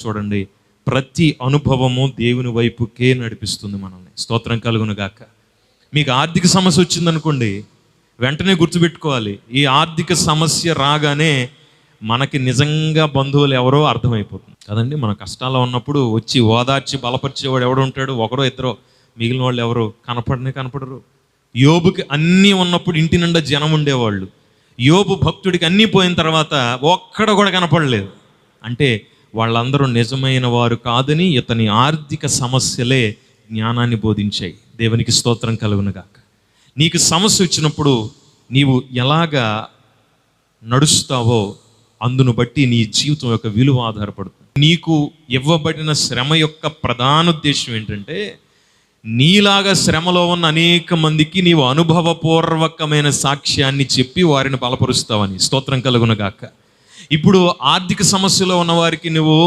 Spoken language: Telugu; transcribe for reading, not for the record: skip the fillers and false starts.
చూడండి, ప్రతి అనుభవము దేవుని వైపుకే నడిపిస్తుంది మనల్ని. స్తోత్రం కలుగును గాక. మీకు ఆర్థిక సమస్య వచ్చిందనుకోండి, వెంటనే గుర్తుపెట్టుకోవాలి, ఈ ఆర్థిక సమస్య రాగానే మనకి నిజంగా బంధువులు ఎవరో అర్థమైపోతుంది కదండి. మన కష్టాల్లో ఉన్నప్పుడు వచ్చి ఓదార్చి బలపరిచేవాడు ఎవడో ఉంటాడు, ఒకరో ఇద్దరో. మిగిలిన వాళ్ళు ఎవరు కనపడరు. యోబుకి అన్నీ ఉన్నప్పుడు ఇంటి నిండా జనం ఉండేవాళ్ళు. యోబు భక్తుడికి అన్నీ పోయిన తర్వాత ఒక్కడ కూడా కనపడలేదు. అంటే వాళ్ళందరూ నిజమైన వారు కాదని ఇతని ఆర్థిక సమస్యలే జ్ఞానాన్ని బోధించాయి. దేవునికి స్తోత్రం కలుగును గాక. నీకు సమస్య వచ్చినప్పుడు నీవు ఎలాగా నడుస్తావో అందును బట్టి నీ జీవితం యొక్క విలువ ఆధారపడుతుంది. నీకు ఇవ్వబడిన శ్రమ యొక్క ప్రధాన ఉద్దేశం ఏంటంటే, నీలాగా శ్రమలో ఉన్న అనేక మందికి నీవు అనుభవపూర్వకమైన సాక్ష్యాన్ని చెప్పి వారిని బలపరుస్తావని. స్తోత్రం కలుగును గాక. ఇప్పుడు ఆర్థిక సమస్యలో ఉన్న వారికి నువ్వు